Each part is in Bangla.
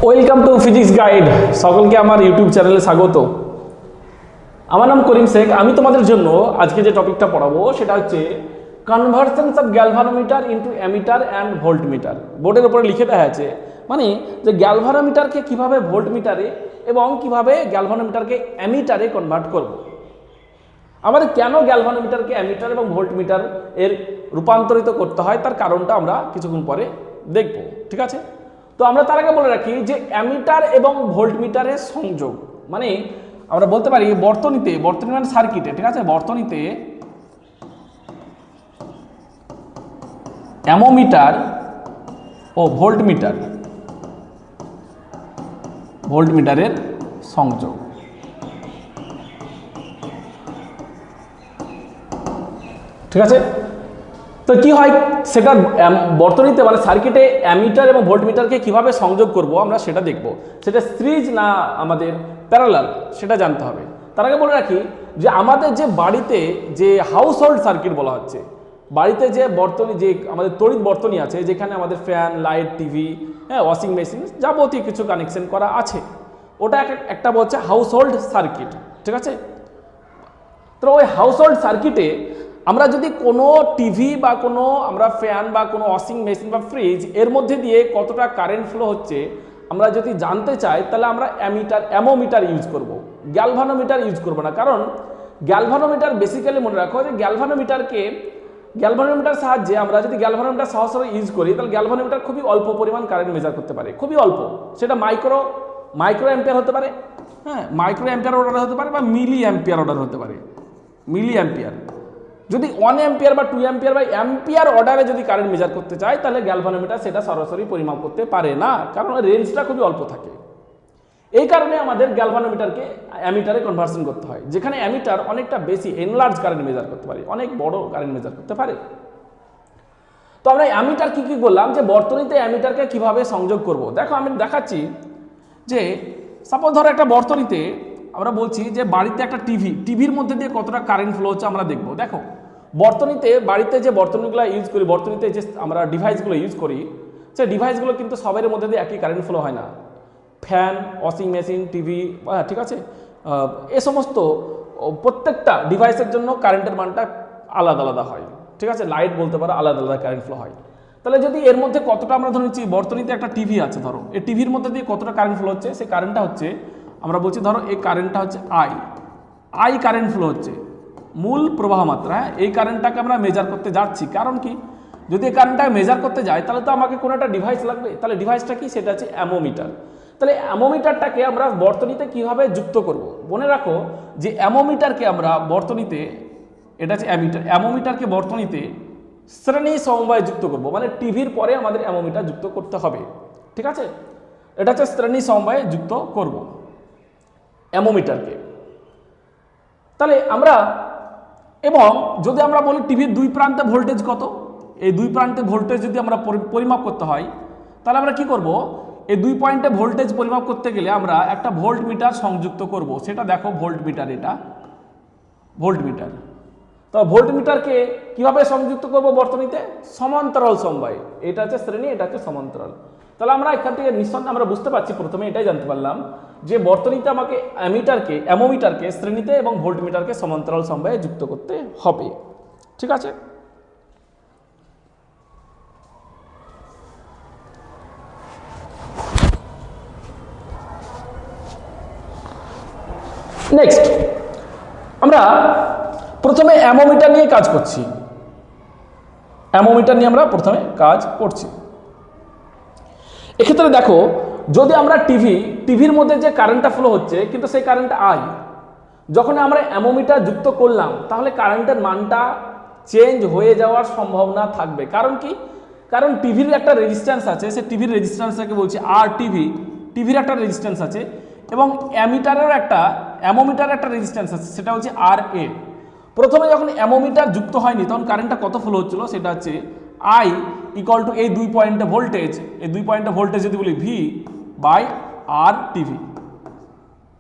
Welcome to physics guide. সকলকে আমার ইউটিউব চ্যানেলে স্বাগত। আমার নাম করিম শেখ। আমি তোমাদের জন্য আজকে যে টপিকটা পড়াবো সেটা হচ্ছে conversions of galvanometer into ammeter and voltmeter. বোর্ডের উপরে লিখে দেওয়া আছে, মানে যে গ্যালভানোমিটারকে কিভাবে ভোল্টমিটারে এবং কিভাবে গ্যালভানোমিটারকে অ্যামিটারে কনভার্ট করব। আমাদের কেন গ্যালভানোমিটারকে অ্যামিটার এবং ভোল্টমিটার এর রূপান্তরিত করতে হয় তার কারণটা আমরা কিছুক্ষণ পরে দেখব, ঠিক আছে? তো আমরা তার আগে বলে রাখি যে অ্যামিটার এবং ভোল্টমিটারের সংযোগ, মানে আমরা বলতে পারি বর্তনীতে, বর্তনী মানে সার্কিটে, ঠিক আছে, বর্তনীতে অ্যামোমিটার ও ভোল্টমিটারের সংযোগ। ঠিক আছে, তো কি হয় সেটা বর্তনীতে মানে সার্কিটে অ্যামিটার এবং ভোল্টমিটারকে কিভাবে সংযোগ করব আমরা সেটা দেখব। সেটা সিরিজ না আমাদের প্যারালাল সেটা জানতে হবে। তার আগে বলে রাখি যে আমাদের যে বাড়িতে যে হাউস হোল্ড সার্কিট বলা হচ্ছে, বাড়িতে যে বর্তনী, যে আমাদের তড়িৎ বর্তনী আছে, যেখানে আমাদের ফ্যান, লাইট, টিভি, হ্যাঁ, ওয়াশিং মেশিন যাবতীয় কিছু কানেকশন করা আছে, ওটা একটা বলছে হাউস হোল্ড সার্কিট। ঠিক আছে, তো ওই হাউস হোল্ড সার্কিটে আমরা যদি কোনো টিভি বা কোনো আমরা ফ্যান বা কোনো ওয়াশিং মেশিন বা ফ্রিজ এর মধ্যে দিয়ে কতটা কারেন্ট ফ্লো হচ্ছে আমরা যদি জানতে চাই, তাহলে আমরা অ্যামোমিটার ইউজ করব, গ্যালভানোমিটার ইউজ করব না। কারণ গ্যালভানোমিটার বেসিক্যালি মনে রাখো যে গ্যালভানোমিটার সাহায্যে আমরা যদি গ্যালভানোমিটার সহজে ইউজ করি, তাহলে গ্যালভানোমিটার খুবই অল্প পরিমাণ কারেন্ট মেজার করতে পারে, খুবই অল্প। সেটা মাইক্রো অ্যাম্পিয়ার হতে পারে, হ্যাঁ, মাইক্রো অ্যাম্পিয়ার অর্ডার হতে পারে বা মিলি অ্যাম্পিয়ার অর্ডার হতে পারে। মিলি অ্যাম্পিয়ার যদি 1 অ্যাম্পিয়ার বা 2 অ্যাম্পিয়ার বা অ্যাম্পিয়ার অর্ডারে যদি কারেন্ট মেজার করতে চায়, তাহলে গ্যালভানোমিটার সেটা সরাসরি পরিমাপ করতে পারে না, কারণ রেঞ্জটা খুবই অল্প থাকে। এই কারণে আমাদের গ্যালভানোমিটারকে অ্যামিটারে কনভার্সন করতে হয়, যেখানে অ্যামিটার অনেকটা বেশি এনলার্জ কারেন্ট মেজার করতে পারে, অনেক বড় কারেন্ট মেজার করতে পারে। তো আমরা অ্যামিটার কি বললাম, যে বর্তনীতে অ্যামিটারকে কিভাবে সংযোগ করব। দেখো আমি দেখাচ্ছি যে সাপোজ ধরো একটা বর্তনীতে আমরা বলছি যে বাড়িতে একটা টিভির মধ্যে দিয়ে কতটা কারেন্ট ফ্লো হচ্ছে আমরা দেখব। দেখো বর্তনীতে, বাড়িতে যে বর্তনীগুলো ইউজ করি, বর্তনীতে যে আমরা ডিভাইসগুলো ইউজ করি, সেই ডিভাইসগুলো কিন্তু সবের মধ্যে দিয়ে একই কারেন্ট ফ্লো হয় না। ফ্যান, ওয়াশিং মেশিন, টিভি, ঠিক আছে, এ সমস্ত প্রত্যেকটা ডিভাইসের জন্য কারেন্টের মানটা আলাদা আলাদা হয়। ঠিক আছে, লাইট বলতে পারো আলাদা আলাদা কারেন্ট ফ্লো হয়। তাহলে যদি এর মধ্যে কতটা আমরা ধরে নিচ্ছি, বর্তনীতে একটা টিভি আছে, ধরো এই টিভির মধ্যে দিয়ে কতটা কারেন্ট ফ্লো হচ্ছে, সেই কারেন্টটা হচ্ছে, আমরা বলছি ধরো এই কারেন্টটা হচ্ছে আই কারেন্ট ফ্লো হচ্ছে, মূল প্রবাহ মাত্রা। এই কারেন্টটাকে আমরা মেজার করতে যাচ্ছি, কারণ কি, যদি এই কারেন্টটাকে মেজার করতে যাই তাহলে তো আমাকে কোনো একটা ডিভাইস লাগবে। তাহলে ডিভাইসটা কি, সেটা হচ্ছে অ্যামোমিটার। তাহলে অ্যামোমিটারটাকে আমরা বর্তনীতে কিভাবে যুক্ত করব। মনে রাখো যে অ্যামোমিটারকে আমরা বর্তনীতে, এটা হচ্ছে অ্যামিটার, অ্যামোমিটারকে বর্তনীতে শ্রেণী সমবায়ে যুক্ত করব, মানে টিভির পরে আমাদের অ্যামোমিটার যুক্ত করতে হবে। ঠিক আছে, এটা হচ্ছে শ্রেণী সমবায়ে যুক্ত করব অ্যামোমিটারকে। তাহলে আমরা, এবং যদি আমরা বলি টিভির দুই প্রান্তে ভোল্টেজ কত, এই দুই প্রান্তে ভোল্টেজ যদি আমরা পরিমাপ করতে হয়, তাহলে আমরা কি করব, এই দুই পয়েন্টে ভোল্টেজ পরিমাপ করতে গেলে আমরা একটা ভোল্টমিটার সংযুক্ত করব। সেটা দেখো ভোল্টমিটার, এটা ভোল্টমিটার। তো ভোল্টমিটারকে কিভাবে সংযুক্ত করব বর্তনীতে, সমান্তরাল সমবায়ে। এটা হচ্ছে শ্রেণী, এটা হচ্ছে সমান্তরাল। তাহলে আমরা এখান থেকে নিঃসন্দেহে আমরা বুঝতে পারছি, প্রথমে এটাই জানতে পারলাম যে বর্তনীতে আমাকে অ্যামোমিটারকে শ্রেণীতে এবং ভোল্টমিটারকে সমান্তরাল সমবায়ে যুক্ত করতে হবে। ঠিক আছে, নেক্সট আমরা প্রথমে অ্যামোমিটার নিয়ে কাজ করছি। অ্যামোমিটার নিয়ে আমরা প্রথমে কাজ করছি। এক্ষেত্রে দেখো, যদি আমরা টিভির মধ্যে যে কারেন্টটা ফ্লো হচ্ছে, কিন্তু সেই কারেন্ট যখন আমরা অ্যামোমিটার যুক্ত করলাম, তাহলে কারেন্টের মানটা চেঞ্জ হয়ে যাওয়ার সম্ভাবনা থাকবে। কারণ কি, কারণ টিভির একটা রেজিস্ট্যান্স আছে, সে টিভির রেজিস্ট্যান্সটাকে বলছি টিভির একটা রেজিস্ট্যান্স আছে, এবং অ্যামোমিটারের একটা রেজিস্ট্যান্স আছে, সেটা হচ্ছে RA। প্রথমে যখন অ্যামোমিটার যুক্ত হয়নি তখন কারেন্টটা কত ফ্লো হচ্ছিল, সেটা হচ্ছে I ইকুয়াল টু এই দুই পয়েন্টে ভোল্টেজ, এই দুই পয়েন্টে ভোল্টেজ যদি বলি V/R টিভি।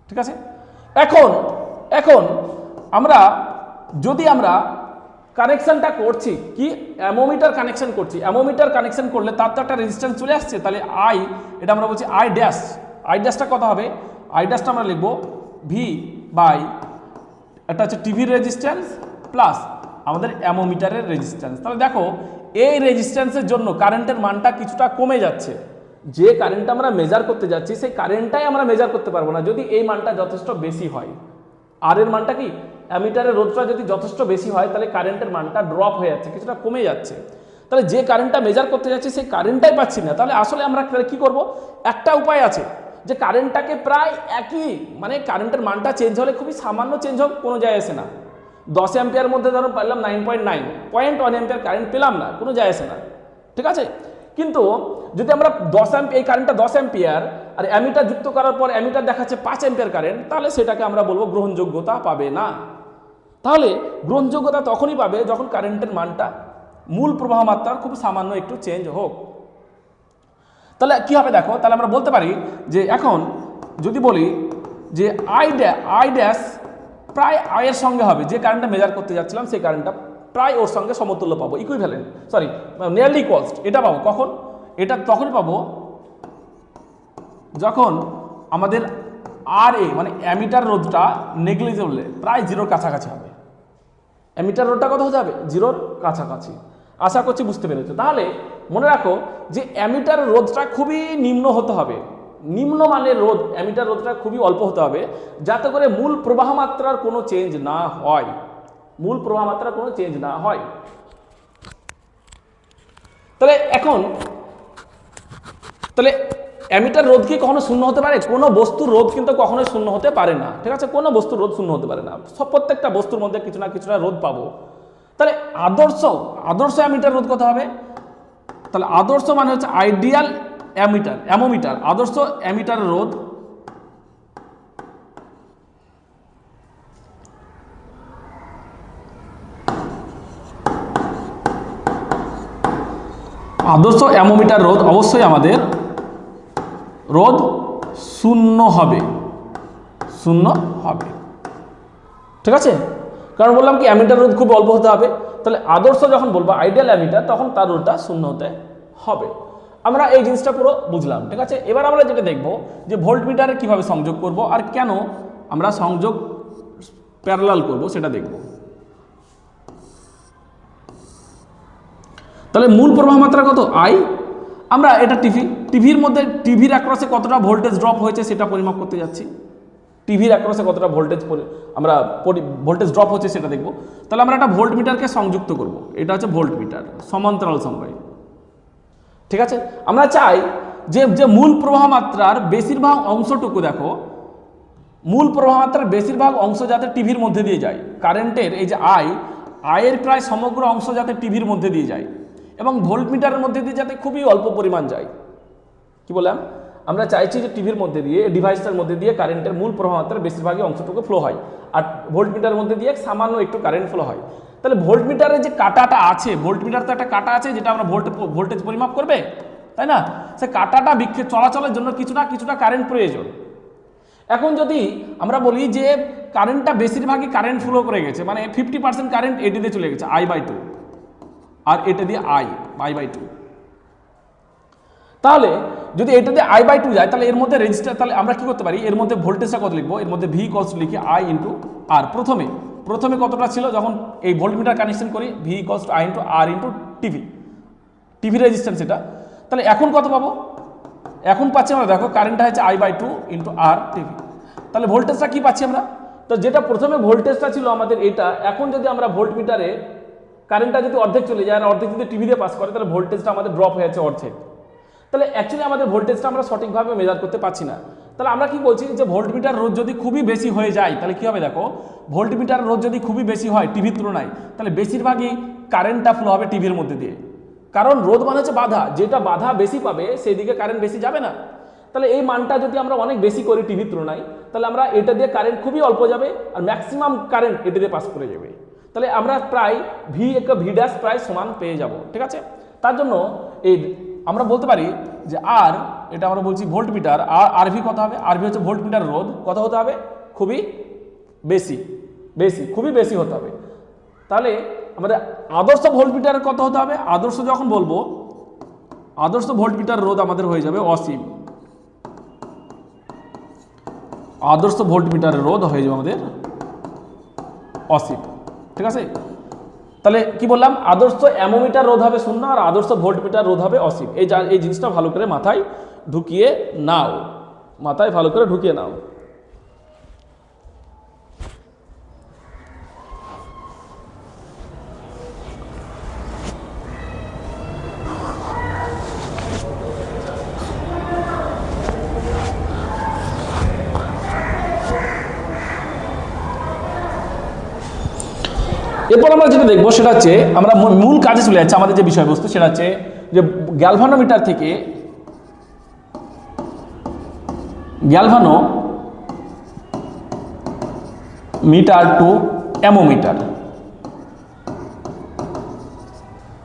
ঠিক আছে, এখন আমরা যদি আমরা কানেকশনটা করছি কি, অ্যামোমিটার কানেকশন করছি। অ্যামোমিটার কানেকশন করলে তার তো একটা রেজিস্ট্যান্স চলে আসছে, তাহলে আই, এটা আমরা বলছি আই ড্যাশ। আই ড্যাশটা কত হবে? আই ড্যাশটা আমরা লিখবো ভি বাই, এটা হচ্ছে টিভির রেজিস্ট্যান্স প্লাস আমাদের অ্যামোমিটারের রেজিস্ট্যান্স। তাহলে দেখো এই রেজিস্ট্যান্সের জন্য কারেন্টের মানটা কিছুটা কমে যাচ্ছে। যে কারেন্টটা আমরা মেজার করতে যাচ্ছি সেই কারেন্টটাই আমরা মেজার করতে পারবো না যদি এই মানটা যথেষ্ট বেশি হয়। আর এর মানটা কি, অ্যামিটারের রোধটা যদি যথেষ্ট বেশি হয় তাহলে কারেন্টের মানটা ড্রপ হয়ে যাচ্ছে, কিছুটা কমে যাচ্ছে। তাহলে যে কারেন্টটা মেজার করতে যাচ্ছি সেই কারেন্টটাই পাচ্ছি না। তাহলে আসলে আমরা কি করব, একটা উপায় আছে যে কারেন্টটাকে প্রায় একই, মানে কারেন্টের মানটা চেঞ্জ হলে খুবই সামান্য চেঞ্জ হোক, কোনো যায় আসে না। 10 অ্যাম্পিয়ার মধ্যে ধরো পারলাম 9.9, 0.1 অ্যাম্পিয়ার কারেন্ট পেলাম না, কোনো যায় আসে না, ঠিক আছে। কিন্তু যদি আমরা 10 অ্যাম্পিয়ার, এই কারেন্টটা 10 অ্যাম্পিয়ার আর অ্যামিটার যুক্ত করার পর অ্যামিটার দেখাচ্ছে 5 অ্যাম্পিয়ার কারেন্ট, তাহলে সেটাকে আমরা বলবো গ্রহণযোগ্যতা পাবে না। তাহলে গ্রহণযোগ্যতা তখনই পাবে যখন কারেন্টের মানটা মূল প্রবাহ মাত্রার খুব সামান্য একটু চেঞ্জ হোক। তাহলে কি হবে দেখো, তাহলে আমরা বলতে পারি যে এখন যদি বলি যে আই ড্যাশ প্রায় আই এর সঙ্গে হবে, যে কারেন্টটা মেজার করতে যাচ্ছিলাম সেই কারেন্টটা প্রায় ওর সঙ্গে সমতুল্য পাবো, ইকুইভ্যালেন্ট, সরি নিয়ারলি ইকুয়ালস। এটা পাবো কখন? এটা তখনই পাবো যখন আমাদের আর এ মানে অ্যামিটার রোধটা নেগলিজেবল, প্রায় জিরোর কাছাকাছি হবে। অ্যামিটার রোধটা কত হতে হবে? জিরোর কাছাকাছি। আশা করছি বুঝতে পেরেছো। তাহলে মনে রাখো যে অ্যামিটার রোধটা খুবই নিম্ন হতে হবে, নিম্ন মানের রোধ, অ্যামিটার রোধটা খুবই অল্প হতে হবে, যাতে করে মূল প্রবাহ মাত্রার কোনো চেঞ্জ না হয়, মূল প্রবাহ মাত্রার কোনো চেঞ্জ না হয়। তাহলে এখন তাহলে অ্যামিটার রোধ কি কখনো শূন্য হতে পারে? কোনো বস্তুর রোধ কিন্তু কখনোই শূন্য হতে পারে না, ঠিক আছে। কোনো বস্তুর রোধ শূন্য হতে পারে না, সব প্রত্যেকটা বস্তুর মধ্যে কিছু না কিছুটা রোধ পাবো। তাহলে আদর্শ অ্যামিটার রোধ কত হবে? তাহলে আদর্শ মানে হচ্ছে আইডিয়াল অ্যামোমিটার, আদর্শ অ্যামিটার রোধ অবশ্যই আমাদের রোধ শূন্য হবে, ঠিক আছে। কারণ বললাম কি অ্যামিটার রোধ খুব অল্প হতে হবে। তাহলে আদর্শ যখন বলবো আইডিয়াল অ্যামিটার, তখন তার রোধটা শূন্য হতে হবে। আমরা এই জিনিসটা পুরো বুঝলাম, ঠিক আছে। এবার আমরা যেটা দেখব যে ভোল্টমিটারে কিভাবে সংযোগ করব আর কেন আমরা সংযোগ প্যারালাল করব সেটা দেখব। তাহলে মূল প্রবাহ মাত্রা কত? আই। আমরা এটা টিভির মধ্যে টিভির অ্যাক্রসে কতটা ভোল্টেজ ড্রপ হয়েছে সেটা পরিমাপ করতে যাচ্ছি। টিভির অ্যাক্রসে কতটা আমরা ভোল্টেজ ড্রপ হচ্ছে সেটা দেখব। তাহলে আমরা একটা ভোল্টমিটারকে সংযুক্ত করব, এটা হচ্ছে ভোল্টমিটার সমান্তরাল সমবায়, ঠিক আছে। আমরা চাই যে মূল প্রবাহ মাত্রার বেশিরভাগ অংশটুকু, দেখো মূল প্রবাহ মাত্রার বেশিরভাগ অংশ যাতে টিভির মধ্যে দিয়ে যায়, কারেন্টের এই যে আয়ের প্রায় সমগ্র অংশ যাতে টিভির মধ্যে দিয়ে যায় এবং ভোল্টমিটারের মধ্যে দিয়ে যাতে খুবই অল্প পরিমাণ যায়। কি বললাম? আমরা চাইছি যে টিভির মধ্যে দিয়ে, ডিভাইসটার মধ্যে দিয়ে কারেন্টের মূল প্রবাহ মাত্রার বেশিরভাগই অংশটুকু ফ্লো হয় আর ভোল্টমিটারের মধ্যে দিয়ে সামান্য একটু কারেন্ট ফ্লো হয়। তাহলে ভোল্টমিটারের যে কাঁটাটা আছে, ভোল্টমিটার তো একটা কাঁটা আছে যেটা আমরা ভোল্টেজ পরিমাপ করবে, তাই না? সে কাঁটাটা চলাচলের জন্য কিছুটা কারেন্ট প্রয়োজন। এখন যদি আমরা বলি যে কারেন্টটা বেশিরভাগই কারেন্ট ফ্লো করে গেছে, মানে 50% কারেন্ট এটিতে চলে গেছে I/2, আর এটা দিয়ে I/2, তাহলে যদি এটা দিয়ে I/2 যায় তাহলে এর মধ্যে রেজিস্টার, তাহলে আমরা কি করতে পারি, এর মধ্যে ভোল্টেজটা কত লিখবো, এর মধ্যে V ইকুয়ালস লিখি I ইন্টু R। প্রথমে কতটা ছিল যখন এই ভোল্টমিটার কানেকশন করি, V equals to I into R into TV resistance এটা। তাহলে এখন কত পাবো? এখন পাচ্ছি আমরা, দেখো কারেন্টটা হচ্ছে I/2 ইন্টু R টিভি। তাহলে ভোল্টেজটা কি পাচ্ছি আমরা? তো যেটা প্রথমে ভোল্টেজটা ছিল আমাদের এটা, এখন যদি আমরা ভোল্টমিটারে কারেন্টটা যদি অর্ধেক চলে যায় আর অর্ধেক যদি টিভি দিয়ে পাস করে, তাহলে ভোল্টেজটা আমাদের ড্রপ হয়ে যাচ্ছে অর্ধেক। তাহলে অ্যাকচুয়ালি আমাদের ভোল্টেজটা আমরা সঠিকভাবে মেজার করতে পারছি না। তাহলে আমরা কি বলছি যে ভোল্টমিটার রোধ যদি খুবই বেশি হয়ে যায় তাহলে কি হবে, দেখো ভোল্টমিটার রোধ যদি খুবই বেশি হয় টিভির তুলনায়, তাহলে বেশিরভাগই কারেন্টটা ফ্লো হবে টিভির মধ্যে দিয়ে। কারণ রোধ মানে হচ্ছে বাধা, যেটা বাধা বেশি পাবে সেই দিকে কারেন্ট বেশি যাবে না। তাহলে এই মানটা যদি আমরা অনেক বেশি করি টিভির তুলনায়, তাহলে আমরা এটা দিয়ে কারেন্ট খুবই অল্প যাবে আর ম্যাক্সিমাম কারেন্ট এটা দিয়ে পাস করে যাবে। তাহলে আমরা প্রায় ভি ড্যাশ প্রায় সমান পেয়ে যাব, ঠিক আছে। তার জন্য এই আমরা বলতে পারি যে আর, এটা আমরা বলছি ভোল্টমিটার, আর আরভি কত হবে? আরভি হচ্ছে ভোল্টমিটার রোধ কত হতে হবে? খুবই বেশি খুবই বেশি হতে হবে। তাহলে আমাদের আদর্শ ভোল্টমিটারের কত হতে হবে? আদর্শ যখন বলবো, আদর্শ ভোল্টমিটার রোধ আমাদের হয়ে যাবে অসীম। আদর্শ ভোল্টমিটারের রোধ হয়ে যাবে আমাদের অসীম, ঠিক আছে? তাহলে কি বললাম? আদর্শ অ্যামোমিটার রোধ হবে 0 আর আদর্শ ভোল্টমিটার রোধ হবে অসীম। এই জিনিসটা ভালো করে মাথায় ঢুকিয়ে নাও, মাথায় ভালো করে ঢুকিয়ে নাও। এরপর আমরা যেটা দেখবো সেটা হচ্ছে, আমরা মূল কাজে চলে যাচ্ছে। আমাদের যে বিষয়বস্তু সেটা হচ্ছে যে গ্যালভানোমিটার থেকে গ্যালভানোমিটার টু অ্যামোমিটার,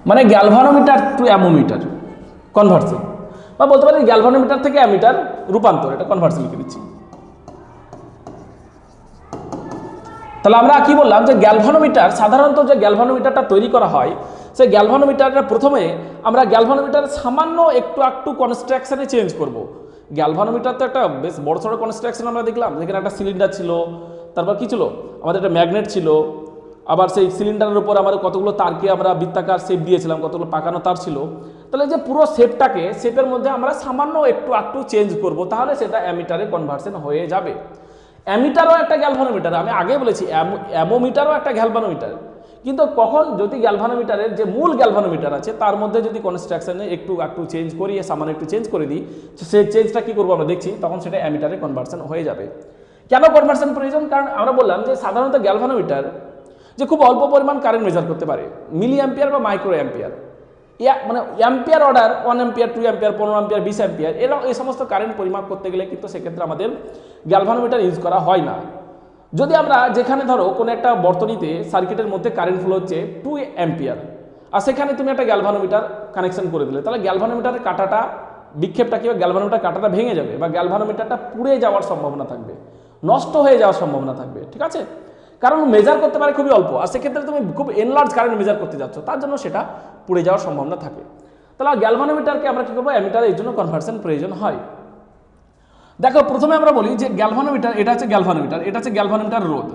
মানে গ্যালভানোমিটার টু অ্যামোমিটার কনভার্সন, বা বলতে পারি গ্যালভানোমিটার থেকে অ্যামিটার রূপান্তর, এটা কনভার্সন লিখে দিচ্ছি। তাহলে আমরা কি বললাম যে গ্যালভানোমিটার, সাধারণত যে গ্যালভানোমিটারটা তৈরি করা হয়, সেই গ্যালভানোমিটারের প্রথমে আমরা গ্যালভানোমিটার সামান্য একটু কনস্ট্রাকশনে চেঞ্জ করব। গ্যালভানোমিটার তো একটা বেশ বড় সড়ো কনস্ট্রাকশন আমরা দেখলাম, যেখানে একটা সিলিন্ডার ছিল, তারপর কি ছিল আমাদের একটা ম্যাগনেট ছিল, আবার সেই সিলিন্ডারের উপর আমাদের কতগুলো তারকে আমরা বৃত্তাকার শেপ দিয়েছিলাম, কতগুলো পাকানো তার ছিল। তাহলে যে পুরো শেপটাকে, শেপের মধ্যে আমরা সামান্য একটু চেঞ্জ করব, তাহলে সেটা অ্যামিটারে কনভার্সন হয়ে যাবে। অ্যামিটারও একটা গ্যালভানোমিটার, আমি আগে বলেছি অ্যামোমিটারও একটা গ্যালভানোমিটার, কিন্তু কখন যদি গ্যালভানোমিটারের যে মূল গ্যালভানোমিটার আছে তার মধ্যে যদি কনস্ট্রাকশনে একটু চেঞ্জ করি, সামান্য একটু চেঞ্জ করে দিই, সেই চেঞ্জটা কী করবো আমরা দেখছি, তখন সেটা অ্যামিটারে কনভার্সন হয়ে যাবে। কেন কনভার্সন প্রয়োজন? কারণ আমরা বললাম যে সাধারণত গ্যালভানোমিটার যে খুব অল্প পরিমাণ কারেন্ট মেজার করতে পারে, মিলি অ্যাম্পিয়ার বা মাইক্রো অ্যাম্পিয়ার, মানে ampere order 1 ampere, 2 ampere, 15 ampere, 20 ampere, এরকম এই সমস্ত কারেন্ট পরিমাপ করতে গেলে কিন্তু সেক্ষেত্রে আমাদের গ্যালভানোমিটার ইউজ করা হয় না। যদি আমরা যেখানে ধরো কোনো একটা বর্তনীতে সার্কিটের মধ্যে কারেন্ট ফ্লো হচ্ছে 2 অ্যাম্পিয়ার, আর সেখানে তুমি একটা গ্যালভানোমিটার কানেকশন করে দিলে, তাহলে গ্যালভানোমিটারের কাঁটাটা, বিক্ষেপটা কি, গ্যালভানোমিটার কাঁটাটা ভেঙে যাবে, বা গ্যালভানোমিটারটা পুড়ে যাওয়ার সম্ভাবনা থাকবে, নষ্ট হয়ে যাওয়ার সম্ভাবনা থাকবে, ঠিক আছে? কারণ মেজার করতে পারে খুবই অল্প, আর সেক্ষেত্রে তুমি খুব এনলার্জ কারেন্ট মেজার করতে যাচ্ছ, তার জন্য সেটা পুড়ে যাওয়ার সম্ভাবনা থাকে। তাহলে গ্যালভানোমিটারকে আমরা কী করবো? অ্যামিটারে এই জন্য কনভার্সন প্রয়োজন হয়। দেখো, প্রথমে আমরা বলি যে গ্যালভানোমিটার, এটা হচ্ছে গ্যালভানোমিটার, এটা হচ্ছে গ্যালভানোমিটার রোধ।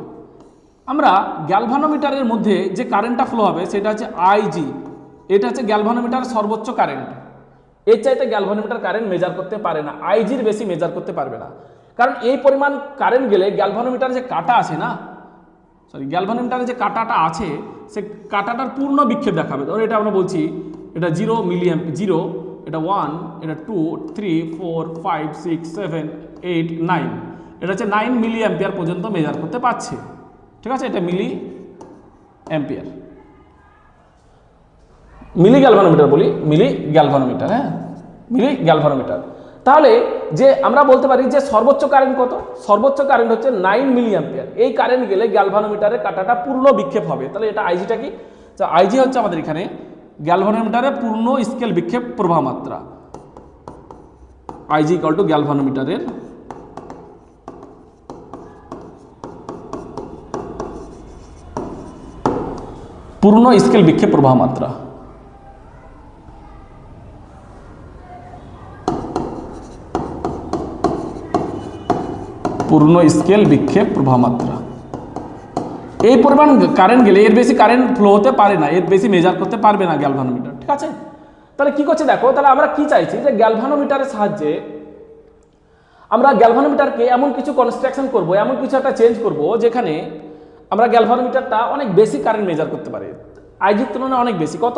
আমরা গ্যালভানোমিটারের মধ্যে যে কারেন্টটা ফ্লো হবে সেটা হচ্ছে আইজি, এটা হচ্ছে গ্যালভানোমিটার সর্বোচ্চ কারেন্ট। এর চাইতে গ্যালভানোমিটার কারেন্ট মেজার করতে পারে না, আইজির বেশি মেজার করতে পারবে না, কারণ এই পরিমাণ কারেন্ট গেলে গ্যালভানোমিটারে যে কাঁটা আছে না, গ্যালভানোমিটারে যে কাঁটাটা আছে, সে কাঁটাটার পূর্ণ বিক্ষেপ দেখাবে। ধরো এটা আমরা বলছি এটা 0 মিলি অ্যাম্পিয়ার, 0, এটা 1, এটা 2, 3, 4, 5, 6, 7, 8, 9, এটা হচ্ছে 9 মিলি অ্যাম্পিয়ার পর্যন্ত মেজার করতে পারছে, ঠিক আছে? এটা মিলি অ্যাম্পিয়ার, মিলি গ্যালভানোমিটার বলি, মিলি গ্যালভানোমিটার, হ্যাঁ, মিলি গ্যালভানোমিটার। তাহলে যে আমরা বলতে পারি যে সর্বোচ্চ কারেন্ট কত? সর্বোচ্চ কারেন্ট হচ্ছে 9 মিলি অ্যাম্পিয়ার। এই কারেন্ট গেলে গ্যালভানোমিটারের কাঁটাটা পূর্ণ বিক্ষেপ হবে। তাহলে এটা আইজিটা কি? আইজি হচ্ছে আমাদের এখানে গ্যালভানোমিটারের পূর্ণ স্কেল বিক্ষেপ প্রবাহ মাত্রা, আইজি ইকুয়াল টু গ্যালভানোমিটারের পূর্ণ স্কেল বিক্ষেপ প্রবাহ মাত্রা। পূর্ণ স্কেল বিক্ষেপ প্রবাহ মাত্রা। এই পরিমাণ কারেন্ট গেলে এর বেশি কারেন্ট ফ্লো হতে পারে না, এর বেশি মেজার করতে পারবে না গ্যালভানোমিটার, ঠিক আছে? তাহলে কি করছে দেখো, তাহলে আমরা কি চাইছি যে গ্যালভানোমিটারের সাহায্যে আমরা গ্যালভানোমিটারকে এমন কিছু কনস্ট্রাকশন করব, এমন কিছু একটা চেঞ্জ করব, যেখানে আমরা গ্যালভানোমিটারটা অনেক বেশি কারেন্ট মেজার করতে পারে, আইজির তুলনায় অনেক বেশি। কত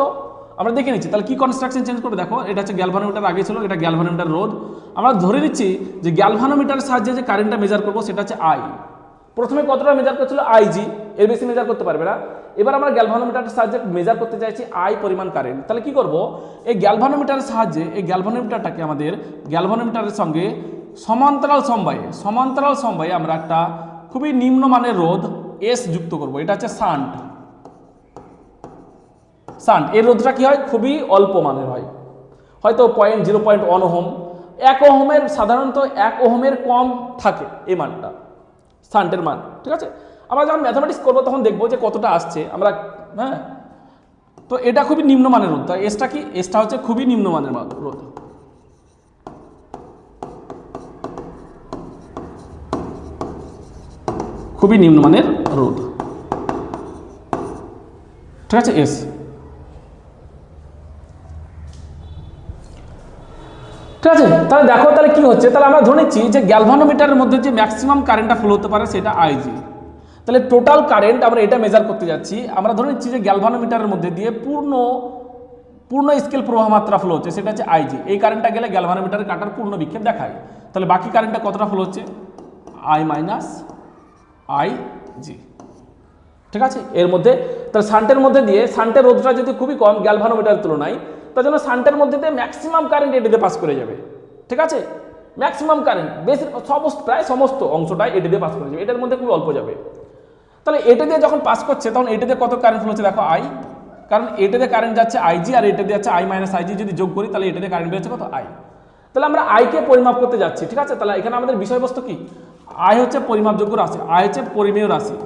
আমরা দেখে নিচ্ছি। তাহলে কি কনস্ট্রাকশন চেঞ্জ করবে দেখো, এটা হচ্ছে গ্যালভানোমিটার আগে ছিল, এটা গ্যালভানোমিটার রোধ। আমরা ধরে নিচ্ছি যে গ্যালভানোমিটারের সাহায্যে যে কারেন্টটা মেজার করবো সেটা হচ্ছে আই। প্রথমে কতটা মেজার করছিল? আইজি, এর বেশি মেজার করতে পারবে না। এবার আমরা গ্যালভানোমিটারের সাহায্যে মেজার করতে চাইছি আই পরিমাণ কারেন্ট। তাহলে কি করব? এই গ্যালভানোমিটারের সাহায্যে এই গ্যালভানোমিটারটাকে আমাদের গ্যালভানোমিটারের সঙ্গে সমান্তরাল সমবায়ে আমরা একটা খুবই নিম্নমানের রোধ এস যুক্ত করব। এটা হচ্ছে শান্ট। এর রোধটা কি হয়? খুবই অল্প মানের হয়, হয়তো 0.1 ওহম, 1 ওহমের, সাধারণত 1 ওহমের কম থাকে এই মানটা, শান্টের মান, ঠিক আছে? আমরা যখন ম্যাথামেটিক্স করবো তখন দেখবো যে কতটা আসছে। আমরা, হ্যাঁ, তো এটা খুবই নিম্নমানের রোধ। তাই এসটা কি, এসটা হচ্ছে খুবই নিম্নমানের রোধ। খুবই নিম্নমানের রোধ, ঠিক আছে, এস। ঠিক আছে, তাহলে দেখো তাহলে কি হচ্ছে, তাহলে আমরা ধরে নিচ্ছি যে গ্যালভানোমিটারের মধ্যে যে ম্যাক্সিমাম কারেন্টটা ফ্লো হতে পারে সেটা আইজি। তাহলে টোটাল কারেন্ট আমরা এটা মেজার করতে যাচ্ছি, আমরা ধরে নিচ্ছি যে গ্যালভানোমিটারের মধ্যে দিয়ে পূর্ণ স্কেল প্রবাহ মাত্রা ফ্লো হচ্ছে, সেটা হচ্ছে আইজি। এই কারেন্টটা গেলে গ্যালভানোমিটারের কাটার পূর্ণ বিক্ষেপ দেখায়। তাহলে বাকি কারেন্টটা কতটা ফ্লো হচ্ছে, আই মাইনাস আইজি, ঠিক আছে। এর মধ্যে তাহলে শান্টের মধ্যে দিয়ে, শান্টের রোধটা যদি খুবই কম গ্যালভানোমিটারের তুলনায়, তার জন্য শান্টের মধ্যে দিয়ে ম্যাক্সিমাম কারেন্ট এটিতে পাস করে যাবে, ঠিক আছে। ম্যাক্সিমাম কারেন্ট বেশি প্রায় সমস্ত অংশটাই এটি দিয়ে পাস করে যাবে, এটার মধ্যে খুবই অল্প যাবে। তাহলে এটা দিয়ে যখন পাস করছে তখন এটা দিয়ে কত কারেন্ট ফ্লো হচ্ছে দেখো, আই, কারণ এটা দিয়ে কারেন্ট যাচ্ছে আইজি আর এটা দিয়ে যাচ্ছে আই মাইনাস আইজি, যদি যোগ করি তাহলে এটা দিয়ে কারেন্ট বেরোচ্ছে কত, আই। তাহলে আমরা আইকে পরিমাপ করতে যাচ্ছি, ঠিক আছে। তাহলে এখানে আমাদের বিষয়বস্তু কি, আই হচ্ছে পরিমাপযোগ্য রাশি, আই হচ্ছে পরিমেয় রাশি,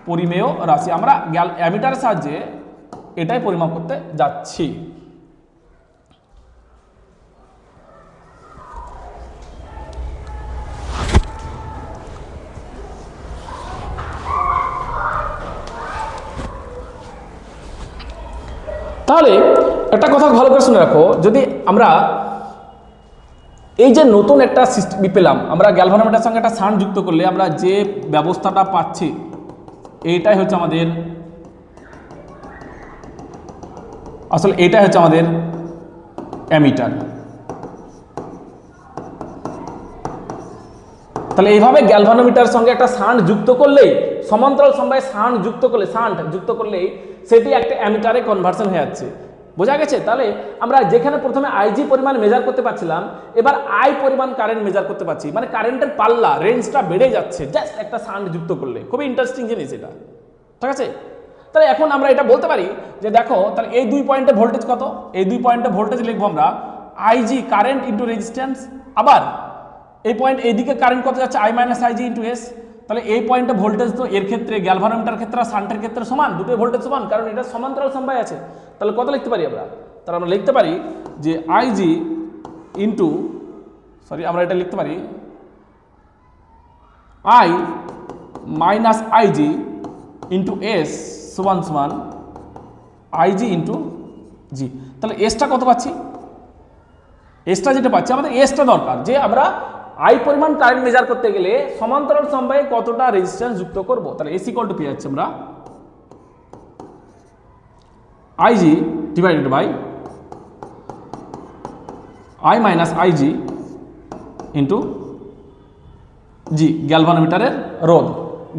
পরিমেয় রাশি। আমরা অ্যামিটারের সাহায্যে এটাই পরিমাপ করতে যাচ্ছি। তাহলে একটা কথা ভালো করে শুনে রাখো, যদি আমরা এই যে নতুন একটা সিস্টেম পেলাম, আমরা গ্যালভানোমিটারের সঙ্গে একটা শান্ট যুক্ত করলে আমরা যে ব্যবস্থাটা পাচ্ছি, এইটাই হচ্ছে আমাদের, আসলে এটাই হচ্ছে আমাদের অ্যামিটার। তাহলে এইভাবে গ্যালভানোমিটারের সঙ্গে একটা শান্ট যুক্ত করলেই, সমান্তরাল সমবায়ে শান্ট যুক্ত করলেই সেটি একটা অ্যামিটারে কনভার্সন হয়ে যাচ্ছে। বোঝা গেছে? তাহলে আমরা যেখানে প্রথমে আইজি পরিমাণ মেজার করতে পারছিলাম, এবার আই পরিমাণ কারেন্ট মেজার করতে পারছি, মানে কারেন্টের পাল্লা, রেঞ্জটা বেড়ে যাচ্ছে জাস্ট একটা শান্ট যুক্ত করলে। খুবই ইন্টারেস্টিং জিনিস এটা, ঠিক আছে। তাহলে এখন আমরা এটা বলতে পারি যে দেখো, তাহলে এই 2 পয়েন্টে ভোল্টেজ কত, এই 2 পয়েন্টে ভোল্টেজ লিখবো আমরা আইজি কারেন্ট ইন্টু রেজিস্ট্যান্স, আবার এই পয়েন্ট এইদিকে কারেন্ট কত যাচ্ছে, I minus IG into S. তাহলে এই পয়েন্টে ভোল্টেজ তো এর ক্ষেত্রে গ্যালভানোমিটার ক্ষেত্রে আর শান্টের ক্ষেত্রে সমান, দুটোই ভোল্টেজ সমান, কারণ এটা সমান্তরাল সমবায় আছে। তাহলে কত লিখতে পারি আমরা, তাহলে আমরা লিখতে পারি যে আইজি ইন্টু, আমরা এটা লিখতে পারি I minus IG into S সমান সমান আইজি ইন্টু জি। তাহলে এসটা কত পাচ্ছি, এসটা যেটা পাচ্ছি, আমাদের এসটা দরকার, যে আমরা আই পরিমাণ কারেন্ট মেজার করতে গেলে সমান্তরাল সমবায়ে কতটা রেজিস্ট্যান্স যুক্ত করব। তাহলে এস ইকুয়াল টু পেয়ে যাচ্ছে আমরা IG divided by I minus IG into G, গ্যালভানোমিটারের রোধ।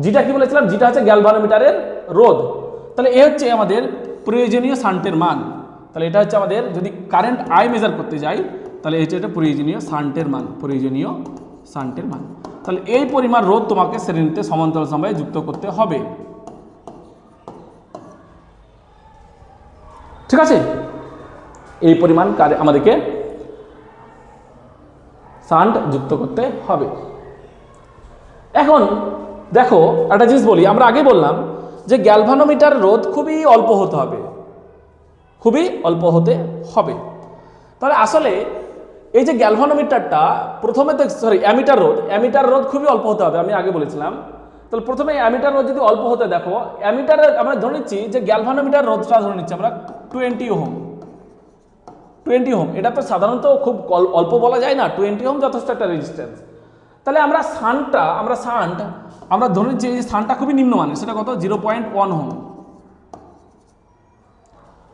জিটা কি বলেছিলাম, জিটা হচ্ছে গ্যালভানোমিটারের রোধ। তাহলে এ হচ্ছে আমাদের প্রয়োজনীয় শান্টের মান। তাহলে এটা হচ্ছে আমাদের, যদি কারেন্ট আই মেজার করতে যাই তাহলে এটা প্রয়োজনীয় শান্টের মান, প্রয়োজনীয় শান্টের মান। তাহলে এই পরিমাণ রোধ তোমাকে শ্রেণীতে সমান্তরাল সমবায়ে যুক্ত করতে হবে, ঠিক আছে। এই পরিমাণ আমাদেরকে শান্ট যুক্ত করতে হবে। এখন দেখো একটা জিনিস বলি, আমরা আগে বললাম যে গ্যালভানোমিটার রোধ খুবই অল্প হতে হবে, খুবই অল্প হতে হবে। তাহলে আসলে এই যে গ্যালভানোমিটারটা প্রথমে তো অ্যামিটার রোধ খুবই অল্প হতে হবে, আমি আগে বলেছিলাম। তাহলে প্রথমে অ্যামিটার রোধ যদি অল্প হতে, দেখো অ্যামিটারের আমরা ধরে নিচ্ছি যে গ্যালভানোমিটার রোধটা ধরে নিচ্ছি আমরা 20 ওহম। 20 ওহম এটা তো সাধারণত খুব অল্প বলা যায় না, 20 ওহম যথেষ্ট একটা রেজিস্ট্যান্স। তাহলে আমরা শান্ট আমরা ধরে নিচ্ছি যে শান্টটা খুবই নিম্নমানের, সেটা কত, 0.1 ওহম,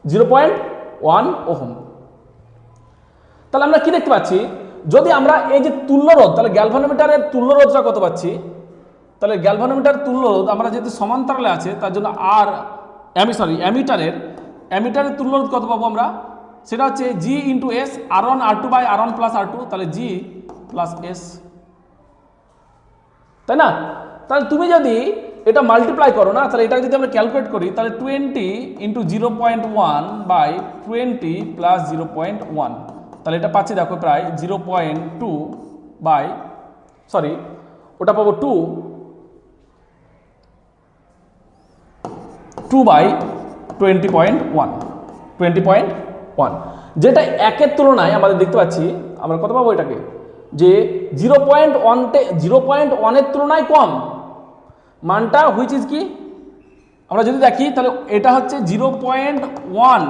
0.1 ওহম। তাহলে আমরা কি দেখতে পাচ্ছি, যদি আমরা এই যে তুল্য রোধ, তাহলে গ্যালভানোমিটারের তুল্য রোধটা কত পাচ্ছি, তাহলে গ্যালভানোমিটার তুল্য রোধ আমরা যেহেতু সমান্তরালে আছে তার জন্য আর অ্যামিটারের তুল্য রোধ কত পাবো আমরা, সেটা হচ্ছে G into S R1 R2 by R1 plus R2, তাহলে জি প্লাস এস, তাই না। তাহলে তুমি যদি এটা মাল্টিপ্লাই করো না, তাহলে এটা যদি আমরা ক্যালকুলেট করি, তাহলে 20 ইন্টু 0.1 বাই 20 প্লাস 0.1, তাহলে এটা পাচ্ছি দেখো প্রায় 0.2 বাই, ওটা পাবো 2 বাই 20.1, 20.1, যেটা 1-এর তুলনায় আমাদের দেখতে পাচ্ছি আমরা কত পাবো এটাকে, যে 0.1-এর তুলনায় কম মানটা, হুইচ ইজ কি, আমরা যদি দেখি তাহলে এটা হচ্ছে 0.1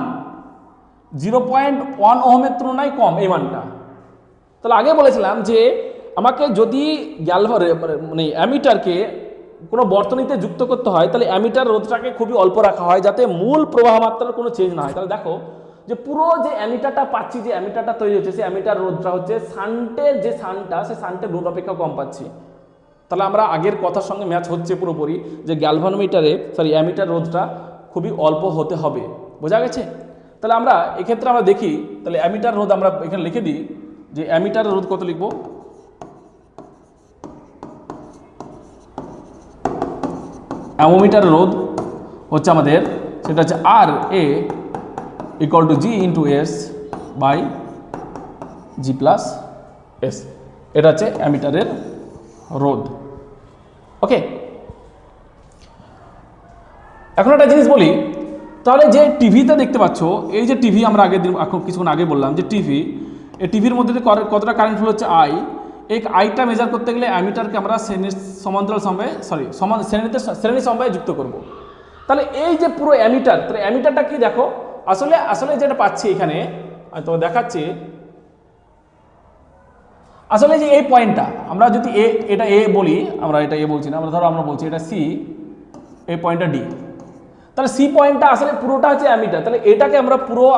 ওহমের তুলনায় কম এই মানটা। তাহলে আগে বলেছিলাম যে আমাকে যদি মানে অ্যামিটারকে কোনো বর্তনীতে যুক্ত করতে হয় তাহলে অ্যামিটার রোধটাকে খুবই অল্প রাখা হয় যাতে মূল প্রবাহ মাত্রার কোনো চেঞ্জ না হয়। তাহলে দেখো যে পুরো যে অ্যামিটারটা পাচ্ছি, যে অ্যামিটারটা তৈরি হচ্ছে, সেই অ্যামিটার রোধটা হচ্ছে শান্টের যে শান্টটা, সেই শান্টের রোধ অপেক্ষা কম পাচ্ছি। তাহলে আমরা আগের কথার সঙ্গে ম্যাচ হচ্ছে পুরোপুরি, যে অ্যামিটার রোধটা খুবই অল্প হতে হবে। বোঝা গেছে? তাহলে আমরা এক্ষেত্রে আমরা দেখি, তাহলে অ্যামিটার রোধ আমরা এখানে লিখে দিই, যে অ্যামিটার রোধ কত লিখব, অ্যামোমিটার রোধ হচ্ছে আমাদের, সেটা হচ্ছে R A equal to G into S by G plus S. এটা হচ্ছে অ্যামিটারের রোধ। ওকে, এখন একটা জিনিস বলি, তাহলে যে টিভিতে দেখতে পাচ্ছ, এই যে টিভি আমরা এখন কিছুক্ষণ আগে বললাম যে টিভি, এই টিভির মধ্যে কতটা কারেন্ট ফ্লো হচ্ছে আই, এই আইটা মেজার করতে গেলে অ্যামিটারকে আমরা শ্রেণী সমবায়ে যুক্ত করব। তাহলে এই যে পুরো অ্যামিটার, তাহলে অ্যামিটারটা কি দেখো, আসলে যেটা পাচ্ছি এখানে আমি তোমাকে দেখাচ্ছি, আসলে যে এই পয়েন্টটা আমরা যদি এটা এ বলি, আমরা এটা এ বলছি না, আমরা বলছি এটা সি, এই পয়েন্টটা ডি, তাহলে সি পয়েন্টটা আসলে পুরোটা হচ্ছে অ্যামিটার। তাহলে এটাকে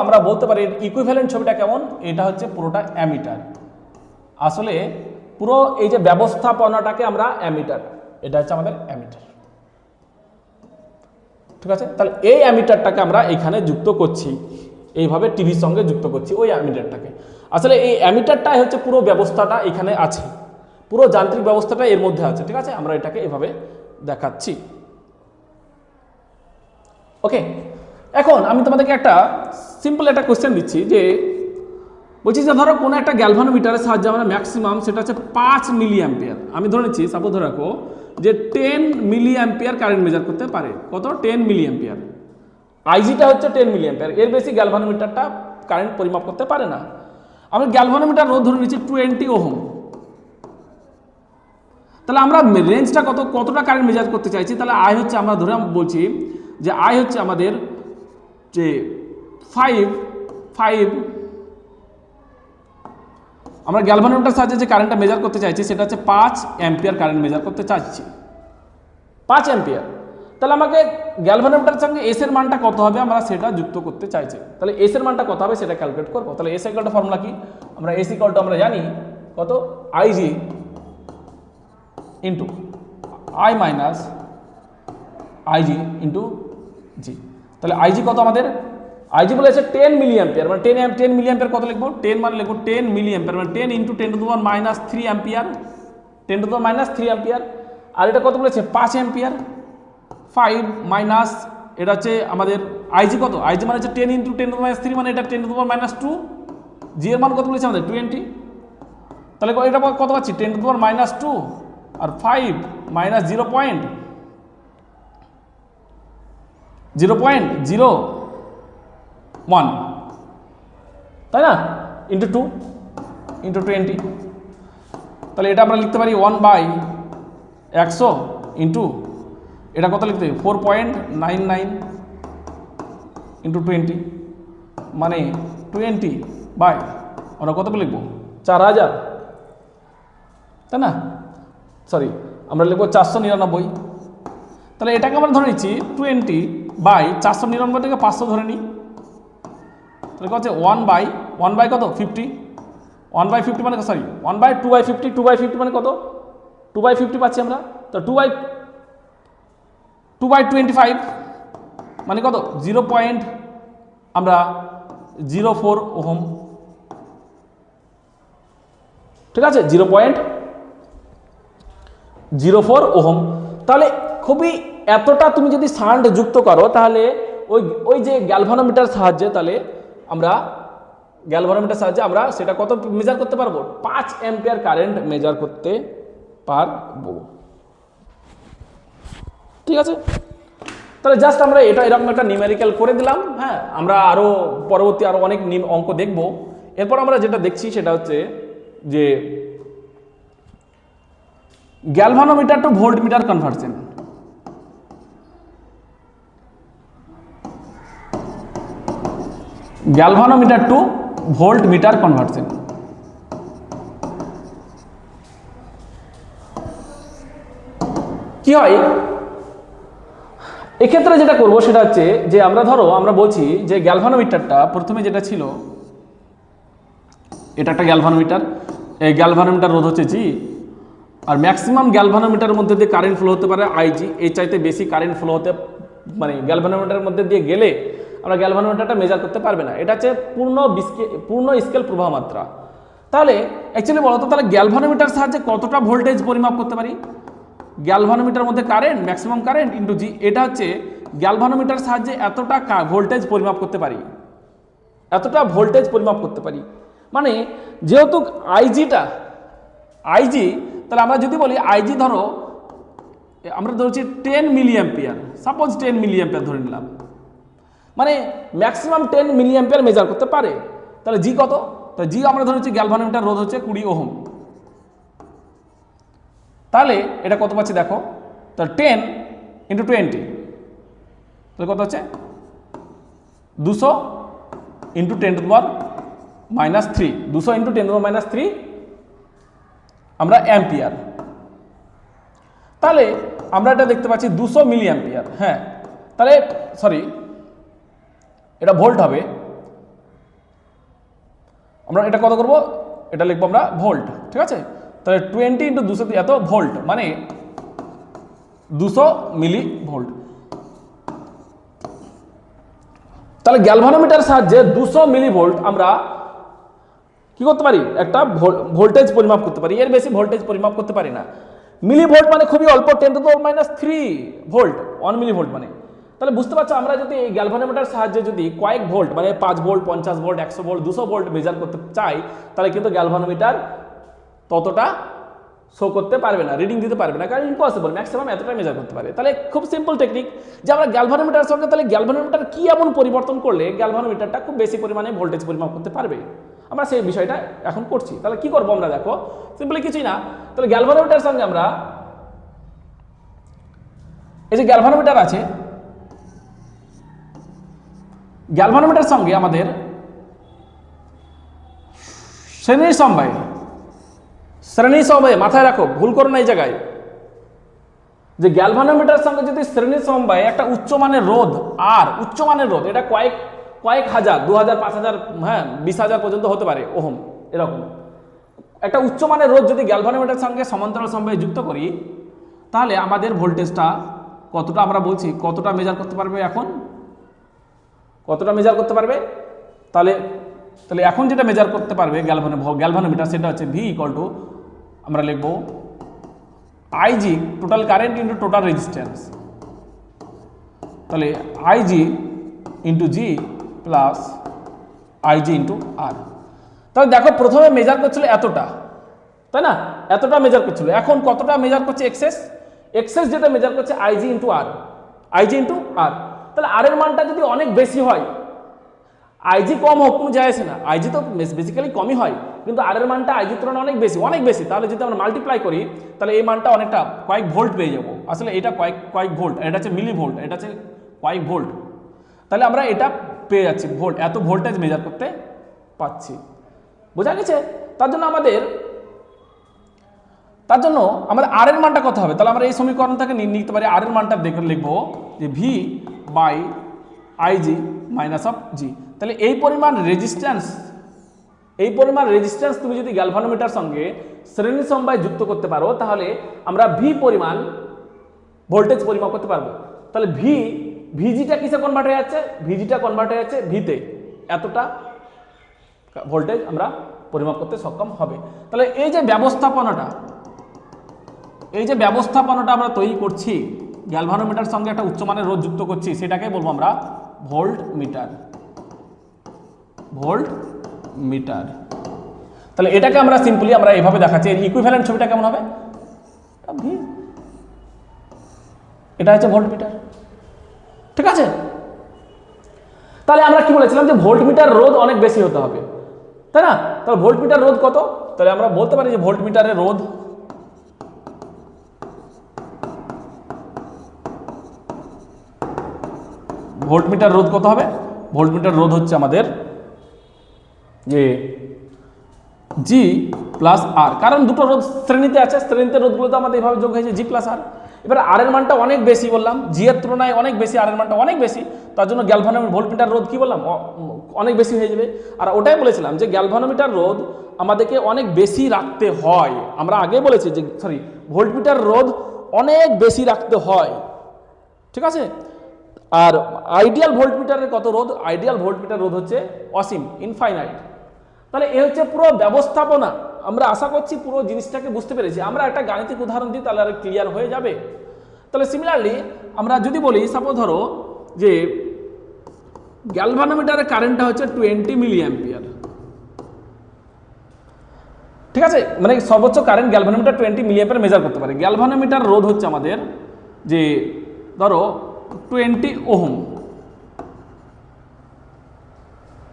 আমরা বলতে পারি ইকুইভ্যালেন্ট ছবিটা কেমন, এটা হচ্ছে পুরোটা অ্যামিটার। আসলে পুরো এই যে ব্যবস্থাপনাটাকে আমরা অ্যামিটার, এটা হচ্ছে আমাদের অ্যামিটার। ঠিক আছে? তাহলে এই অ্যামিটারটাকে আমরা এখানে যুক্ত করছি, এইভাবে টিভির সঙ্গে যুক্ত করছি ওই অ্যামিটারটাকে। আসলে এই অ্যামিটারটাই হচ্ছে পুরো ব্যবস্থাটা এখানে আছে, পুরো যান্ত্রিক ব্যবস্থাটা এর মধ্যে আছে। ঠিক আছে? আমরা এটাকে এভাবে দেখাচ্ছি। ওকে, এখন আমি তোমাদেরকে একটা সিম্পল একটা কোশ্চেন দিচ্ছি, যে বলছি যে ধরো কোনো একটা গ্যালভানোমিটারের সাহায্যে আমরা ম্যাক্সিমাম সেটা হচ্ছে 5 মিলি অ্যাম্পিয়ার, আমি ধরে নিচ্ছি, সাপোজ ধরে রাখো যে 10 মিলি অ্যাম্পিয়ার কারেন্ট মেজার করতে পারে। কত? 10 মিলি অ্যাম্পিয়ার। আইজিটা হচ্ছে 10 মিলি অ্যাম্পিয়ার, এর বেশি গ্যালভানোমিটারটা কারেন্ট পরিমাপ করতে পারে না। আমরা গ্যালভানোমিটার রোধ ধরে নিচ্ছি 20 ওহম। তাহলে আমরা রেঞ্জটা কতটা কারেন্ট মেজার করতে চাইছি, তাহলে আই হচ্ছে, আমরা ধরে বলছি যে আই হচ্ছে আমাদের যে 5 আমরা গ্যালভানোমিটার সাহায্যে যে কারেন্টটা মেজার করতে চাইছি সেটা হচ্ছে 5 অ্যাম্পিয়ার কারেন্ট মেজার করতে চাইছি, 5 অ্যাম্পিয়ার। তাহলে আমাকে গ্যালভানোমিটারের সঙ্গে এস এর মানটা কত হবে আমরা সেটা যুক্ত করতে চাইছি। তাহলে এস এর মানটা কত হবে সেটা ক্যালকুলেট করবো। তাহলে এস ইকুয়াল টু ফর্মুলা কি, আমরা এস ইকুয়াল টু আমরা জানি কত, IG into I minus IG into G. তাহলে আইজি কত আমাদের, আইজি বলেছে 10 মিলি অ্যাম্পিয়ার, মানে 10 মিলি অ্যাম্পিয়ার কত লিখবো, 10 মানে লিখবো 10 মিলি অ্যাম্পিয়ার, মানে 10 into 10 to the power minus 3 ampere, 10 to the power minus 3 ampere. আর এটা কত বলেছে 5 অ্যাম্পিয়ার, 5 মাইনাস এটা হচ্ছে আমাদের আইজি কত, আইজি মানে হচ্ছে 10 ইন্টু 10 টু দি মাইনাস 3, মানে এটা 10 টু দি পাওয়ার মাইনাস 2, জি এর মান কত বলেছে আমাদের 20। তাহলে এটা কত পাচ্ছি 10 টু দি পাওয়ার মাইনাস 2 আর 5 মাইনাস 0.01, তাই না, ইন্টু 2 ইন্টু 20। তাহলে এটা আমরা লিখতে পারি 1/100 ইন্টু এটা কত লিখতে হবে 4.99 ইন্টু 20, মানে 20 বাই আমরা কত লিখবো 4000, তাই না, সরি আমরা লিখবো 499। তাহলে এটাকে আমরা ধরে নিচ্ছি 20 বাই 499টাকে 500 ধরে নিই, তাহলে কত হচ্ছে 1 বাই কত 50, 1/50 মানে সরি 1/2/50, 2/50 মানে কত 2/50 পাচ্ছি আমরা। তো 2/25 মানে কত 0.04 ওহম। ঠিক আছে, 0.04 ওহম। তাহলে খুবই এতটা তুমি যদি শান্ট যুক্ত করো তাহলে ওই যে গ্যালভানোমিটার সাহায্যে, তাহলে আমরা গ্যালভানোমিটার সাহায্যে আমরা সেটা কত মেজার করতে পারবো, 5 অ্যাম্পিয়ার কারেন্ট মেজার করতে পারবো। ঠিক আছে, তাহলে জাস্ট আমরা এটা এরকম একটা নিউমেরিক্যাল করে দিলাম। হ্যাঁ, আমরা আরও পরবর্তী আরও অনেক অঙ্ক দেখব। এরপর আমরা যেটা দেখছি সেটা হচ্ছে যে galvanometer to voltmeter conversion. Galvanometer to voltmeter conversion. কি হয় এক্ষেত্রে যেটা করব সেটা হচ্ছে যে আমরা বলছি যে গ্যালভানোমিটারটা প্রথমে যেটা ছিল, এটা একটা গ্যালভানোমিটার, এই গ্যালভানোমিটার রোধ হচ্ছে জি, আর ম্যাক্সিমাম গ্যালভানোমিটারের মধ্যে দিয়ে কারেন্ট ফ্লো হতে পারে আইজি। এই চাইতে বেশি কারেন্ট ফ্লো হতে মানে গ্যালভানোমিটারের মধ্যে দিয়ে গেলে আমরা গ্যালভানোমিটারটা মেজার করতে পারবে না। এটা হচ্ছে পূর্ণ স্কেল প্রবাহ মাত্রা। তাহলে অ্যাকচুয়ালি বলতো তাহলে গ্যালভানোমিটার সাহায্যে কতটা ভোল্টেজ পরিমাপ করতে পারি? গ্যালভানোমিটার মধ্যে কারেন্ট, ম্যাক্সিমাম কারেন্ট ইন্টু জি, এটা হচ্ছে গ্যালভানোমিটার সাহায্যে এতটা ভোল্টেজ পরিমাপ করতে পারি, এতটা ভোল্টেজ পরিমাপ করতে পারি। মানে যেহেতু আইজি, তাহলে আমরা যদি বলি আইজি ধরো আমরা ধরছি 10 milliampere, suppose 10 milliampere ধরে নিলাম, মানে ম্যাক্সিমাম 10 মিলি অ্যাম্পিয়ার মেজার করতে পারে। তাহলে জি কত? তো জি আমরা ধরেছি গ্যালভানোমিটার রোধ হচ্ছে 20 ওহম। তাহলে এটা কত পাচ্ছি দেখো, তাহলে 10 ইন্টু 20, তাহলে কত হচ্ছে 200 ইন্টু 10 টু পাওয়ার -3, 200 ইন্টু 10 টু পাওয়ার -3 আমরা অ্যাম্পিয়ার। তাহলে আমরা এটা দেখতে পাচ্ছি 200 মিলি অ্যাম্পিয়ার। হ্যাঁ, তাহলে সরি এটা ভোল্ট হবে, আমরা এটা কত করব, এটা লিখবো আমরা ভোল্ট, ঠিক আছে। তাহলে 20 ইন্টু 200 এত ভোল্ট, মানে 200 মিলি ভোল্ট। তাহলে গ্যালভানোমিটার সাহায্যে 200 মিলি ভোল্ট আমরা কি করতে পারি, একটা ভোল্টেজ পরিমাপ করতে পারি। এর বেশি ভোল্টেজ পরিমাপ করতে পারি না। মিলি ভোল্ট মানে খুবই অল্প, 10 টু পাওয়ার -3 ভোল্ট, 1 মিলি ভোল্ট মানে। তাহলে বুঝতে পারছো আমরা যদি এই গ্যালভানোমিটার সাহায্যে যদি কয়েক ভোল্ট মানে 5 volt, 50 volt, 100 volt, 200 volt measure করতে চাই, তাহলে কিন্তু গ্যালভানোমিটার ততটা শো করতে পারবে না, রিডিং দিতে পারবে না, কারণ ইম্পসিবল, ম্যাক্সিমাম এতটা মেজার করতে পারে। তাহলে খুব সিম্পল টেকনিক যে আমরা গ্যালভানোমিটার সঙ্গে তাহলে গ্যালভানোমিটার কি এমন পরিবর্তন করলে গ্যালভানোমিটারটা খুব বেশি পরিমাণে ভোল্টেজ পরিমাপ করতে পারবে, আমরা সেই বিষয়টা এখন করছি। তাহলে কি করবো আমরা, দেখো সিম্পলি কিছুই না। তাহলে গ্যালভানোমিটার সঙ্গে আমরা এই যে গ্যালভানোমিটার আছে, গ্যালভানোমিটার সঙ্গে আমাদের শ্রেণী সমবায় মাথায় রাখো, ভুল করো না এই জায়গায়, যে গ্যালভানোমিটার সঙ্গে যদি শ্রেণী সমবায় একটা উচ্চমানের রোধ আর উচ্চমানের রোধ, এটা কয়েক হাজার, 2000, 5000, হ্যাঁ 20,000 পর্যন্ত হতে পারে ওহম, এরকম একটা উচ্চমানের রোধ যদি গ্যালভানোমিটার সঙ্গে সমান্তরাল সমবায়ে যুক্ত করি, তাহলে আমাদের ভোল্টেজটা কতটা আমরা বলছি, কতটা মেজার করতে পারবে, এখন কতটা মেজার করতে পারবে। তাহলে এখন যেটা মেজার করতে পারবে গ্যালভানোমিটার সেটা হচ্ছে ভি ইকুয়াল টু, আমরা লিখব IG total current into total resistance. তাহলে IG into G plus IG into R. তাহলে দেখো প্রথমে মেজার করছিল এতটা, তাই না, এতটা মেজার করছিল, এখন কতটা মেজার করছে, এক্সেস যেটা মেজার করছে আইজি ইন্টু আর, তাহলে আর এর মানটা যদি অনেক বেশি হয়, আইজি কম হোক কোনো যায় আসে না, আইজি তো বেসিক্যালি কমই হয়, কিন্তু আর এর মানটা আইজির তুলনায় অনেক বেশি, তাহলে যদি আমরা মাল্টিপ্লাই করি তাহলে এই মানটা অনেকটা কয়েক ভোল্ট পেয়ে যাবো। আসলে এটা কয়েক ভোল্ট, এটা হচ্ছে মিলি ভোল্ট, এটা হচ্ছে কয়েক ভোল্ট, তাহলে আমরা এটা পেয়ে যাচ্ছি ভোল্ট, এত ভোল্টেজ মেজার করতে পাচ্ছি। বোঝা গেছে? তার জন্য আমাদের আর এর মানটা কত হবে, তাহলে আমরা এই সমীকরণ থেকে নিতে পারি আর এর মানটা দেখে লিখবো যে V by IG minus of G. তাহলে এই পরিমাণ রেজিস্ট্যান্স তুমি যদি গ্যালভানোমিটার সঙ্গে শ্রেণী সমবায় যুক্ত করতে পারো, তাহলে আমরা ভি পরিমাণ ভোল্টেজ পরিমাপ করতে পারবো। তাহলে ভিজিটা কিসে কনভার্ট হয়ে যাচ্ছে, ভিজিটা কনভার্ট হয়ে যাচ্ছে ভিতে, এতটা ভোল্টেজ আমরা পরিমাপ করতে সক্ষম হবে। তাহলে এই যে ব্যবস্থাপনাটা আমরা তৈরি করছি, গ্যালভানোমিটার সঙ্গে একটা উচ্চমানের রোধ যুক্ত করছি, সেটাকে বলবো আমরা ভোল্ট মিটার। তাহলে এটাকে আমরা সিম্পলি আমরা এইভাবে দেখাচ্ছি, এর ইকুইভ্যালেন্ট ছবিটা কেমন হবে, এটা হচ্ছে ভোল্ট মিটার। ঠিক আছে? তাহলে আমরা কি বলেছিলাম যে ভোল্টমিটার রোধ অনেক বেশি হতে হবে, তাই না? তাহলে ভোল্টমিটার রোধ কত? তাহলে আমরা বলতে পারি যে ভোল্টমিটারের রোধ কত হবে? ভোল্টমিটার রোধ হচ্ছে আমাদের যে জি প্লাস আর, কারণ দুটো রোধ শ্রেণীতে আছে, শ্রেণীতে রোধগুলো তো আমাদের এভাবে যোগ হয়েছে জি প্লাস আর। এবার আর এর মানটা অনেক বেশি বললাম, জি এর তুলনায় অনেক বেশি, আর এর মানটা অনেক বেশি, তার জন্য গ্যালভানোমিটার ভোল্টমিটার রোধ কি বললাম অনেক বেশি হয়ে যাবে। আর ওটাই বলেছিলাম যে গ্যালভানোমিটার রোধ আমাদেরকে অনেক বেশি রাখতে হয়, আমরা আগে বলেছি যে ভোল্টমিটার রোধ অনেক বেশি রাখতে হয়, ঠিক আছে? আর আইডিয়াল ভোল্টমিটারের কত রোধ? আইডিয়াল ভোল্টমিটার রোধ হচ্ছে অসীম, ইনফাইনাইট। তাহলে এ হচ্ছে পুরো ব্যবস্থাপনা। আমরা আশা করছি পুরো জিনিসটাকে বুঝতে পেরেছি। আমরা একটা গাণিতিক উদাহরণ দিই, তাহলে আর ক্লিয়ার হয়ে যাবে। তাহলে সিমিলারলি আমরা যদি বলি, সাপোজ ধরো যে গ্যালভানোমিটারের কারেন্টটা হচ্ছে 20 মিলি অ্যাম্পিয়ার, ঠিক আছে? মানে সর্বোচ্চ current galvanometer 20 milliampere measure করতে পারে। গ্যালভানোমিটার রোধ হচ্ছে আমাদের যে ধরো 20 ওহম।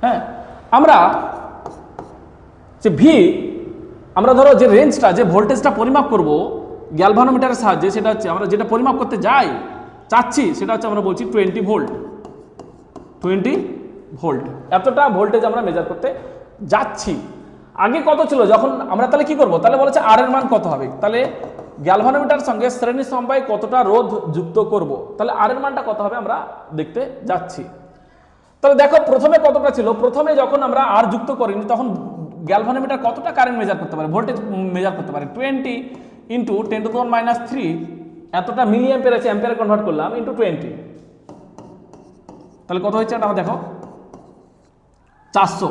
হ্যাঁ, আমরা যে ভি, আমরা ধরো যে রেঞ্জটা, যে ভোল্টেজটা পরিমাপ করব গ্যালভানোমিটারের সাহায্যে, সেটা হচ্ছে আমরা যেটা পরিমাপ করতে চাচ্ছি সেটা হচ্ছে আমরা বলছি 20 ভোল্ট। 20 ভোল্ট, এতটা ভোল্টেজ আমরা মেজার করতে যাচ্ছি। আগে কত ছিল যখন আমরা, তাহলে কি করব? তাহলে বলেছে আর এর মান কত হবে? তাহলে গ্যালভানোমিটার সঙ্গে শ্রেণী সমবায় কতটা রোধ যুক্ত করব, তাহলে আর এর মানটা কত হবে আমরা দেখতে যাচ্ছি। তাহলে দেখো প্রথমে কতটা ছিল, প্রথমে যখন আমরা আর যুক্ত করিনি তখন গ্যালভানোমিটার কতটা কারেন্ট মেজার করতে পারে, ভোল্টেজ মেজার করতে পারে? 20 ইন্টু 10⁻³ এতটা মিলি অ্যাম্পিয়ার আছে, অ্যাম্পিয়ারে কনভার্ট করলাম, ইন্টু 20, তাহলে কত হচ্ছে এটা দেখো 400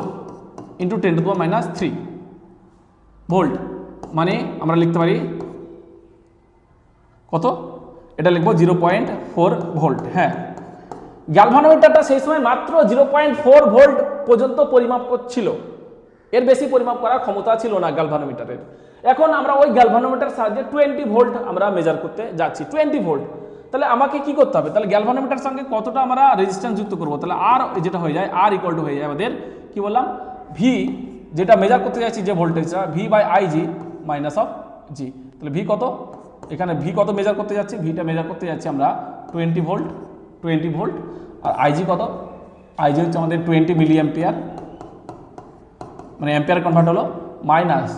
ইন্টু 10⁻³ ভোল্ট, মানে আমরা লিখতে পারি কত? এটা লিখবো 0.4 ভোল্ট। হ্যাঁ, গ্যালভানোমিটারটা সেই সময় মাত্র 0.4 ভোল্ট পর্যন্ত পরিমাপ করছিল, এর বেশি পরিমাপ করার ক্ষমতা ছিল না গ্যালভানোমিটারের। এখন আমরা ওই গ্যালভানোমিটার সাহায্যে 20 ভোল্ট আমরা মেজার করতে যাচ্ছি, 20 ভোল্ট। তাহলে আমাকে কি করতে হবে? তাহলে গ্যালভানোমিটার সঙ্গে কতটা আমরা রেজিস্ট্যান্স যুক্ত করব? তাহলে আর যেটা হয়ে যায়, আর ইকুয়াল টু হয়ে যায় আমাদের কি বললাম, ভি, যেটা মেজার করতে যাচ্ছি যে ভোল্টেজটা, V by IG minus of G. তাহলে ভি কত? এখানে ভি কত মেজার করতে যাচ্ছি? ভিটা মেজার করতে যাচ্ছি আমরা 20 ভোল্ট, 20 ভোল্ট। আর আইজি কত? আইজি হচ্ছে আমাদের 20 মিলি অ্যাম্পিয়ার, মানে অ্যাম্পিয়ার কনভার্ট হলো, মাইনাস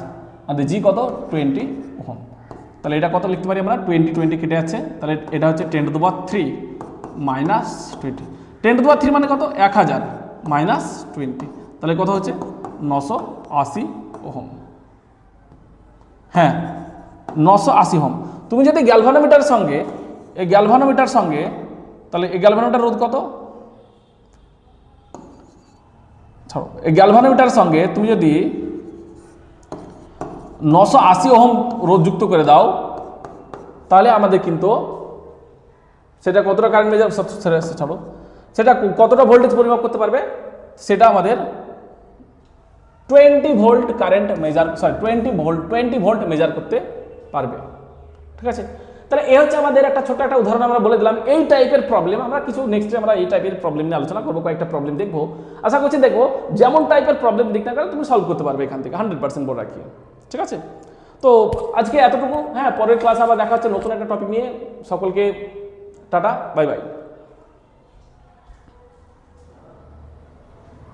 আমাদের জি কত? 20 ওহম। তাহলে এটা কত লিখতে পারি আমরা? 20 কেটে যাচ্ছে, তাহলে এটা হচ্ছে 10⁻³ মাইনাস 20। 10⁻³ মানে কত? 1000 মাইনাস 20, তাহলে কত হচ্ছে? 980 ওহম। হ্যাঁ, 980 ওহম। তুমি যদি গ্যালভানোমিটার সঙ্গে তাহলে এই গ্যালভানোমিটার রোধ কত? এই গ্যালভানোমিটার সঙ্গে তুমি যদি 980 ওহম রোধ যুক্ত করে দাও, তাহলে আমাদের কিন্তু সেটা কতটা কারেন্ট মেজার, সেটা কতটা ভোল্টেজ পরিমাপ করতে পারবে? সেটা আমাদের 20 volt current measure, 20 volt measure করতে পারবে, ঠিক আছে? তাহলে এই হচ্ছে আমাদের একটা ছোট একটা উদাহরণ আমরা বলে দিলাম। এই টাইপের প্রবলেম আমরা কিছু নেক্সটে আমরা এই টাইপের প্রবলেম নিয়ে আলোচনা করবো, কয়েকটা প্রবলেম দেখবো। আশা করছি দেখবো যেমন টাইপের প্রবলেম দিক না করে তুমি সলভ করতে পারবে এখান থেকে, 100% বলে রাখি, ঠিক আছে? তো আজকে এতটুকু। হ্যাঁ, পরের ক্লাসে আবার দেখা হচ্ছে নতুন একটা টপিক নিয়ে। সকলকে টাটা, বাই বাই।